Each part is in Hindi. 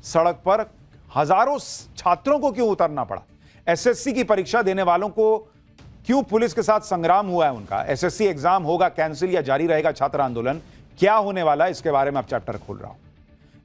सड़क पर हजारों छात्रों को क्यों उतरना पड़ा? एसएससी की परीक्षा देने वालों को क्यों पुलिस के साथ संग्राम हुआ है उनका? एसएससी एग्जाम होगा कैंसिल या जारी रहेगा छात्र आंदोलन? क्या होने वाला है, इसके बारे में अब चैप्टर खोल रहा हूं।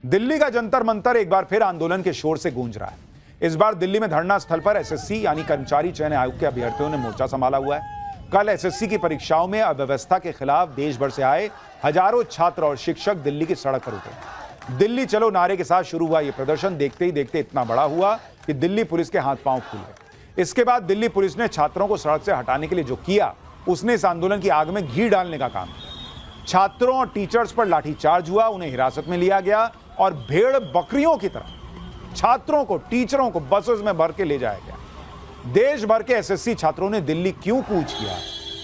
दिल्ली का जंतर मंतर एक बार फिर आंदोलन के शोर से गूंज रहा है। इस बार दिल्ली में धरना स्थल पर एसएससी यानी कर्मचारी चयन आयोग के अभ्यर्थियों ने मोर्चा संभाला हुआ है। कल एसएससी की परीक्षाओं में अव्यवस्था के खिलाफ देश भर से आए हजारों छात्र और शिक्षक दिल्ली की सड़क पर उतरे। दिल्ली चलो नारे के साथ शुरू हुआ यह प्रदर्शन देखते ही देखते इतना बड़ा हुआ कि दिल्ली पुलिस के हाथ पांव फूल गए। इसके बाद दिल्ली पुलिस ने छात्रों को सड़क से हटाने के लिए जो किया, उसने इस आंदोलन की आग में घी डालने का काम किया। छात्रों और टीचर्स पर लाठीचार्ज हुआ, उन्हें हिरासत में लिया गया और भेड़ बकरियों की तरह छात्रों को, टीचरों को बसेस में भर के ले जाया गया। देश भर के एसएससी छात्रों ने दिल्ली क्यों कूच किया,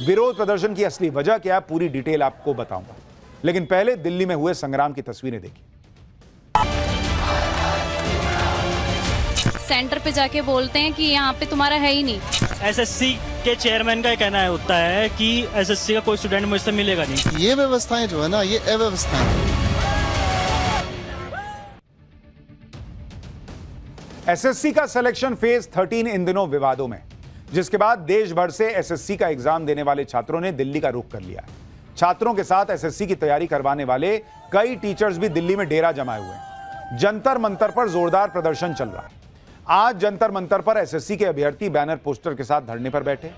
विरोध प्रदर्शन की असली वजह क्या है, पूरी डिटेल आपको बताऊंगा। लेकिन पहले दिल्ली में हुए संग्राम की तस्वीरें देखिए। सेंटर पे जाके बोलते हैं कि यहाँ पे तुम्हारा है ही नहीं। एसएससी के चेयरमैन का कहना होता है कि एसएससी का कोई स्टूडेंट मुझसे मिलेगा नहीं। ये व्यवस्थाएं जो है ना, ये अव्यवस्थाएं हैं। एसएससी का सिलेक्शन फेज 13 इन दिनों विवादों में, जिसके बाद देश भर से एसएससी का एग्जाम देने वाले छात्रों ने दिल्ली का रुख कर लिया है। छात्रों के साथ एसएससी की तैयारी करवाने वाले कई टीचर्स भी दिल्ली में डेरा जमाए हुए हैं। जंतर मंतर पर जोरदार प्रदर्शन चल रहा है। आज जंतर मंतर पर एसएससी के अभ्यर्थी बैनर पोस्टर के साथ धरने पर बैठे।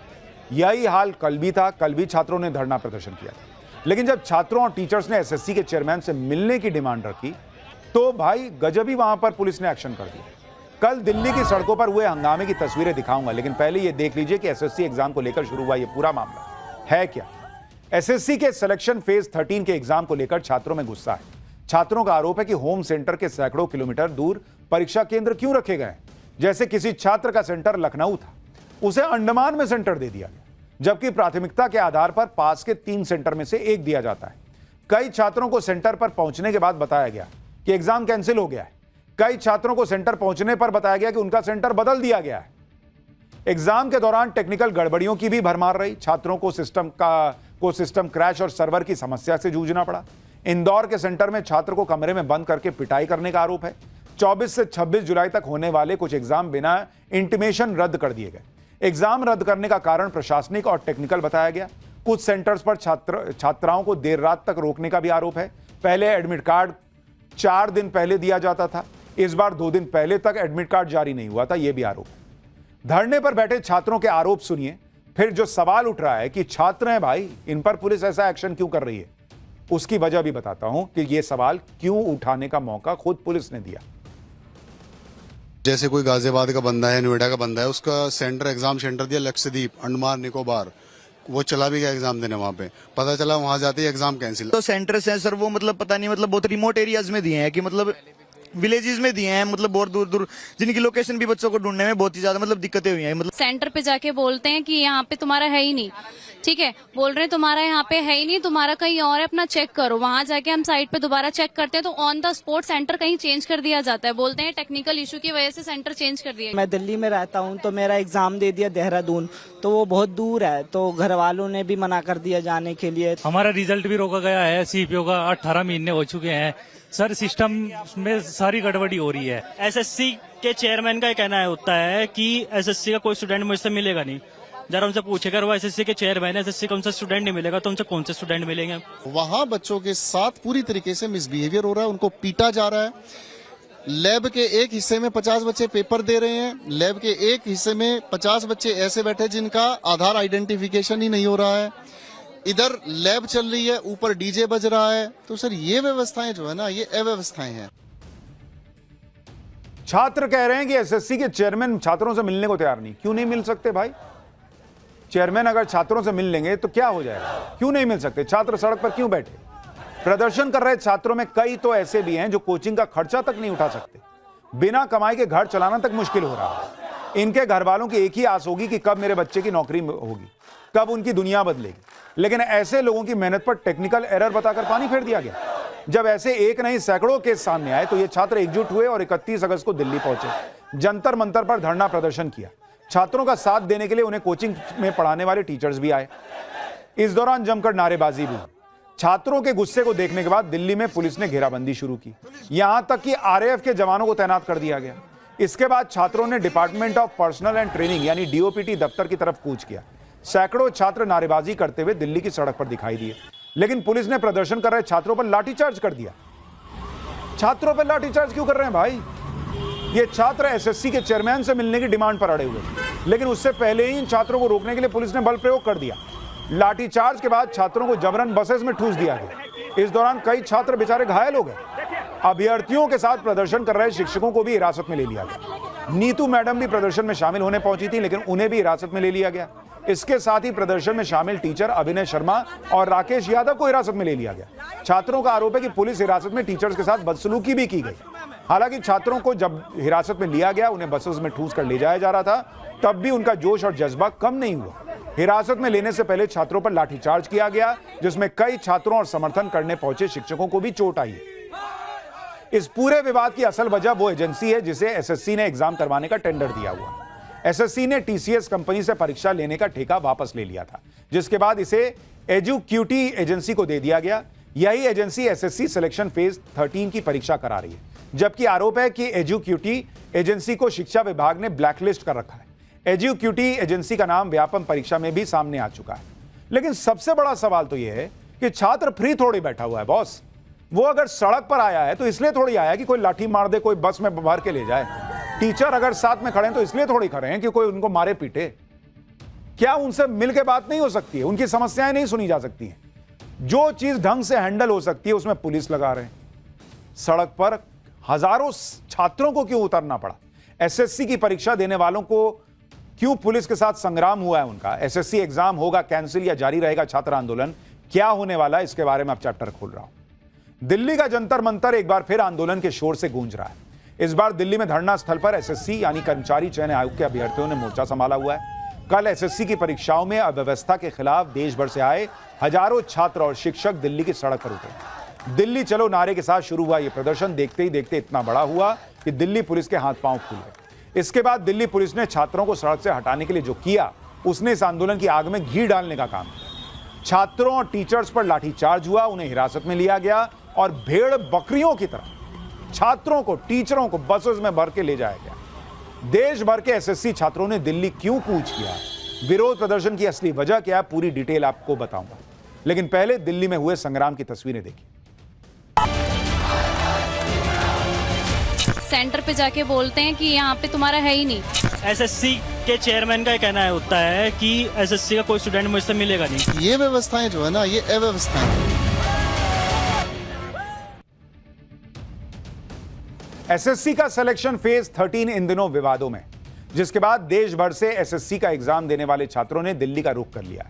यही हाल कल भी था। कल भी छात्रों ने धरना प्रदर्शन किया था। लेकिन जब छात्रों और टीचर्स ने एसएससी के चेयरमैन से मिलने की डिमांड रखी तो भाई गजब ही वहां पर पुलिस ने एक्शन कर दिया। कल दिल्ली की सड़कों पर हुए हंगामे की तस्वीरें दिखाऊंगा, लेकिन पहले यह देख लीजिए कि एसएससी एग्जाम को लेकर शुरू हुआ यह पूरा मामला है क्या। एसएससी के सिलेक्शन फेज 13 के एग्जाम को लेकर छात्रों में गुस्सा है। छात्रों का आरोप है कि होम सेंटर के सैकड़ों किलोमीटर दूर परीक्षा केंद्र क्यों रखे गए। जैसे किसी छात्र का सेंटर लखनऊ था, उसे अंडमान में सेंटर दे दिया गया, जबकि प्राथमिकता के आधार पर पास के 3 सेंटर में से एक दिया जाता है। कई छात्रों को सेंटर पर पहुंचने के बाद बताया गया कि एग्जाम कैंसिल हो गया है। कई छात्रों को सेंटर पहुंचने पर बताया गया कि उनका सेंटर बदल दिया गया है। एग्जाम के दौरान टेक्निकल गड़बड़ियों की भी भरमार रही। छात्रों को सिस्टम क्रैश और सर्वर की समस्या से जूझना पड़ा। इंदौर के सेंटर में छात्र को कमरे में बंद करके पिटाई करने का आरोप है। 24 से 26 जुलाई तक होने वाले कुछ एग्जाम बिना इंटीमेशन रद्द कर दिए गए। एग्जाम रद्द करने का कारण प्रशासनिक और टेक्निकल बताया गया। कुछ सेंटर्स पर छात्राओं को देर रात तक रोकने का भी आरोप है। पहले एडमिट कार्ड 4 दिन पहले दिया जाता था, इस बार 2 दिन पहले तक एडमिट कार्ड जारी नहीं हुआ था, यह भी आरोप है। धरने पर बैठे छात्रों के आरोप सुनिए। फिर जो सवाल उठ रहा है कि छात्र हैं भाई, इन पर पुलिस ऐसा एक्शन क्यों कर रही है, उसकी वजह भी बताता हूं कि यह सवाल क्यों उठाने का मौका खुद पुलिस ने दिया। जैसे कोई गाजियाबाद का बंदा है, नोएडा का बंदा है, उसका सेंटर एग्जाम सेंटर दिया लक्षद्वीप, अंडमान निकोबार, वो चला भी गया एग्जाम देने। वहां पे पता चला वहां जाते ही एग्जाम कैंसिल। तो सेंटर्स हैं सर, वो मतलब पता नहीं, मतलब बहुत रिमोट एरियाज में दिए हैं कि मतलब विलेजेस में दिए हैं, मतलब बहुत दूर दूर, जिनकी लोकेशन भी बच्चों को ढूंढने में बहुत ही ज्यादा मतलब दिक्कतें हुई हैं। मतलब सेंटर पे जाके बोलते हैं कि यहाँ पे तुम्हारा है ही नहीं। ठीक है, बोल रहे हैं तुम्हारा यहाँ पे है ही नहीं, तुम्हारा कहीं और है, अपना चेक करो। वहां जाके हम साइट पे दोबारा चेक करते हैं तो ऑन द स्पॉट सेंटर कहीं चेंज कर दिया जाता है। बोलते हैं टेक्निकल इशू की वजह से सेंटर चेंज कर दिया। मैं दिल्ली में रहता हूँ तो मेरा एग्जाम दे दिया देहरादून, तो वो बहुत दूर है, तो घर वालों ने भी मना कर दिया जाने के लिए। हमारा रिजल्ट भी रोका गया है। सीपीओ का 18 महीने हो चुके हैं सर। सिस्टम में सारी गड़बड़ी हो रही है। एसएससी के चेयरमैन का कहना होता है कि एसएससी का कोई स्टूडेंट मुझसे मिलेगा नहीं। जरा उनसे पूछेगा, वो एसएससी के चेयरमैन है, एसएससी का उनसे स्टूडेंट नहीं मिलेगा तो उनसे कौन से स्टूडेंट मिलेंगे। वहां बच्चों के साथ पूरी तरीके से मिसबिहेवियर हो रहा है, उनको पीटा जा रहा है। लैब के एक हिस्से में 50 बच्चे पेपर दे रहे हैं, लैब के एक हिस्से में 50 बच्चे ऐसे बैठे जिनका आधार आइडेंटिफिकेशन ही नहीं हो रहा है। इधर लैब चल रही है, ऊपर डीजे बज रहा है। तो सर ये व्यवस्थाएं जो है ना, ये अव्यवस्थाएं हैं। छात्र कह रहे हैं कि एसएससी के चेयरमैन छात्रों से मिलने को तैयार नहीं। क्यों नहीं मिल सकते भाई? चेयरमैन अगर छात्रों से मिल लेंगे तो क्या हो जाएगा? क्यों नहीं मिल सकते? छात्र सड़क पर क्यों बैठे? प्रदर्शन कर रहे छात्रों में कई तो ऐसे भी हैं जो कोचिंग का खर्चा तक नहीं उठा सकते। बिना कमाई के घर चलाना तक मुश्किल हो रहा है। इनके घर वालों की एक ही आस होगी कि कब मेरे बच्चे की नौकरी होगी, कब उनकी दुनिया बदलेगी। लेकिन ऐसे लोगों की मेहनत पर टेक्निकल एरर बताकर पानी फेर दिया गया। जब ऐसे एक नहीं सैकड़ों केस सामने आए तो ये छात्र एकजुट हुए और 31 अगस्त को दिल्ली पहुंचे। जंतर मंतर पर धरना प्रदर्शन किया। छात्रों का साथ देने के लिए उन्हें कोचिंग में पढ़ाने वाले टीचर्स भी आए। इस दौरान जमकर नारेबाजी भी हुई। छात्रों के गुस्से को देखने के बाद दिल्ली में पुलिस ने घेराबंदी शुरू की। यहां तक कि आरएएफ के जवानों को तैनात कर दिया गया। इसके बाद छात्रों ने department of personal and training यानी डीओपीटी दफ्तर की तरफ कूच किया। सैकड़ों छात्र नारेबाजी करते हुए दिल्ली की सड़क पर दिखाई दिए, लेकिन पुलिस ने प्रदर्शन कर रहे छात्रों पर लाठीचार्ज कर दिया। छात्रों पर लाठीचार्ज क्यों कर रहे हैं भाई? ये छात्र एसएससी के चेयरमैन से मिलने की डिमांड पर अड़े हुए, लेकिन उससे पहले ही इन छात्रों को रोकने के लिए पुलिस ने बल प्रयोग कर दिया। लाठीचार्ज के बाद छात्रों को जबरन बसेस में ठूस दिया गया। इस दौरान कई छात्र बेचारे घायल हो गए। अभ्यर्थियों के साथ प्रदर्शन कर रहे शिक्षकों को भी हिरासत में ले लिया गया। नीतू मैडम भी प्रदर्शन में शामिल होने पहुंची थी, लेकिन उन्हें भी हिरासत में ले लिया गया। इसके साथ ही प्रदर्शन में शामिल टीचर अभिनय शर्मा और राकेश यादव को हिरासत में ले लिया गया। छात्रों का आरोप है कि पुलिस हिरासत में टीचर्स के साथ बदसलूकी भी की गई। हालांकि छात्रों को जब हिरासत में लिया गया, उन्हें बसेस में ठूस कर ले जाया जा रहा था, तब भी उनका जोश और जज्बा कम नहीं हुआ। हिरासत में लेने से पहले छात्रों पर लाठीचार्ज किया गया, जिसमें कई छात्रों और समर्थन करने पहुंचे शिक्षकों को भी चोट आई। इस पूरे विवाद की असल वजह वो एजेंसी है जिसे एसएससी ने एग्जाम करवाने का टेंडर दिया हुआ। एसएससी ने टीसीएस कंपनी से परीक्षा लेने का ठेका वापस ले लिया था, जिसके बाद इसे एजुक्यूटी एजेंसी को दे दिया गया। यही एजेंसी एसएससी सिलेक्शन फेज 13 की परीक्षा करा रही है, जबकि आरोप है कि एजुक्यूटी एजेंसी को शिक्षा विभाग ने ब्लैकलिस्ट कर रखा है। एजुक्यूटी एजेंसी का नाम व्यापम परीक्षा में भी सामने आ चुका है। लेकिन सबसे बड़ा सवाल तो यह है कि छात्र फ्री थोड़ी बैठा हुआ है बॉस। वो अगर सड़क पर आया है तो इसलिए थोड़ी आया कि कोई लाठी मार दे, कोई बस में भर के ले जाए। टीचर अगर साथ में खड़े हैं तो इसलिए थोड़ी खड़े हैं कि कोई उनको मारे पीटे। क्या उनसे मिलकर बात नहीं हो सकती है? उनकी समस्याएं नहीं सुनी जा सकती हैं? जो चीज ढंग से हैंडल हो सकती है उसमें पुलिस लगा रहे हैं। सड़क पर हजारों छात्रों को क्यों उतरना पड़ा? एसएससी की परीक्षा देने वालों को क्यों पुलिस के साथ संग्राम हुआ है उनका? एसएससी एग्जाम होगा कैंसिल या जारी रहेगा छात्र आंदोलन? क्या होने वाला है, इसके बारे में अब चैप्टर खोल रहा हूं। दिल्ली का जंतर मंतर एक बार फिर आंदोलन के शोर से गूंज रहा है। इस बार दिल्ली में धरना स्थल पर एसएससी यानी कर्मचारी चयन आयोग के अभ्यर्थियों ने मोर्चा संभाला हुआ है। कल एसएससी की परीक्षाओं में अव्यवस्था के खिलाफ देश भर से आए हजारों छात्र और शिक्षक दिल्ली की सड़क पर उतरे। दिल्ली चलो नारे के साथ शुरू हुआ यह प्रदर्शन देखते ही देखते इतना बड़ा हुआ कि दिल्ली पुलिस के हाथ पांव फूल गए। इसके बाद दिल्ली पुलिस ने छात्रों को सड़क से हटाने के लिए जो किया, उसने इस आंदोलन की आग में घी डालने का काम किया। छात्रों और टीचर्स पर लाठीचार्ज हुआ, उन्हें हिरासत में लिया गया और भेड़ बकरियों की तरह छात्रों को, टीचरों को बसेस में भर के ले जाया गया। देश भर के एसएससी छात्रों ने दिल्ली क्यों कूच किया, विरोध प्रदर्शन की असली वजह क्या है, पूरी डिटेल आपको बताऊंगा। लेकिन पहले दिल्ली में हुए संग्राम की तस्वीरें देखिए। सेंटर पे जाके बोलते हैं कि यहाँ पे तुम्हारा है ही नहीं। एसएससी के चेयरमैन का कहना होता है कि एसएससी का कोई स्टूडेंट मुझसे मिलेगा नहीं। ये व्यवस्थाएं जो है ना, ये अव्यवस्थाएं हैं। एसएससी का सिलेक्शन फेज 13 इन दिनों विवादों में, जिसके बाद देश भर से एसएससी का एग्जाम देने वाले छात्रों ने दिल्ली का रुख कर लिया है।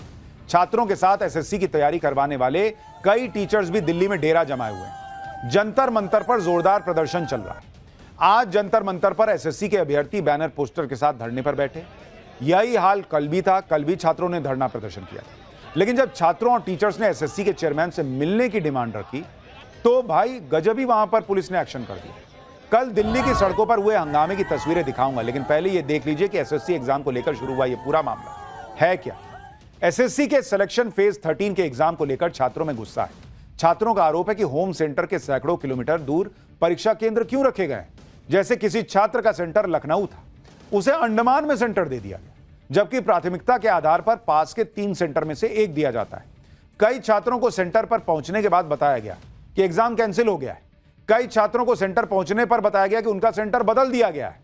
छात्रों के साथ एसएससी की तैयारी करवाने वाले कई टीचर्स भी दिल्ली में डेरा जमाए हुए हैं। जंतर मंतर पर जोरदार प्रदर्शन चल रहा है। आज जंतर मंतर पर एसएससी के अभ्यर्थी बैनर पोस्टर के साथ धरने पर बैठे। यही हाल कल भी था। कल भी छात्रों ने धरना प्रदर्शन किया था, लेकिन जब छात्रों और टीचर्स ने एसएससी के चेयरमैन से मिलने की डिमांड रखी तो भाई गजब ही वहां पर पुलिस ने एक्शन कर दिया। कल दिल्ली की सड़कों पर हुए हंगामे की तस्वीरें दिखाऊंगा, लेकिन पहले यह देख लीजिए कि एसएससी एग्जाम को लेकर शुरू हुआ यह पूरा मामला है क्या। एसएससी के सिलेक्शन फेज 13 के एग्जाम को लेकर छात्रों में गुस्सा है। छात्रों का आरोप है कि होम सेंटर के सैकड़ों किलोमीटर दूर परीक्षा केंद्र क्यों रखे गए। जैसे किसी छात्र का सेंटर लखनऊ था, उसे अंडमान में सेंटर दे दिया गया, जबकि प्राथमिकता के आधार पर पास के 3 सेंटर में से एक दिया जाता है। कई छात्रों को सेंटर पर पहुंचने के बाद बताया गया कि एग्जाम कैंसिल हो गया है। कई छात्रों को सेंटर पहुंचने पर बताया गया कि उनका सेंटर बदल दिया गया है।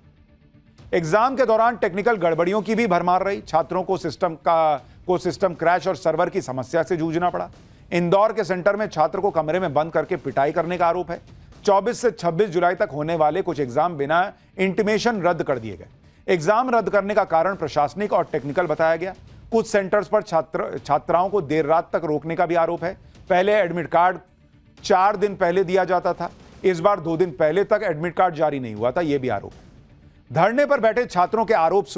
एग्जाम के दौरान टेक्निकल गड़बड़ियों की भी भरमार रही। छात्रों को सिस्टम क्रैश और सर्वर की समस्या से जूझना पड़ा। इंदौर के सेंटर में छात्र को कमरे में बंद करके पिटाई करने का आरोप है। 24 से 26 जुलाई तक होने वाले कुछ एग्जाम बिना इंटीमेशन रद्द कर दिए गए। एग्जाम रद्द करने का कारण प्रशासनिक और टेक्निकल बताया गया। कुछ सेंटर्स पर छात्राओं को देर रात तक रोकने का भी आरोप है। पहले एडमिट कार्ड 4 दिन पहले दिया जाता था, इस बार 2 दिन पहले तक एडमिट कार्ड जारी नहीं हुआ था, यह भी आरोप है। धरने पर बैठे छात्रों के आरोप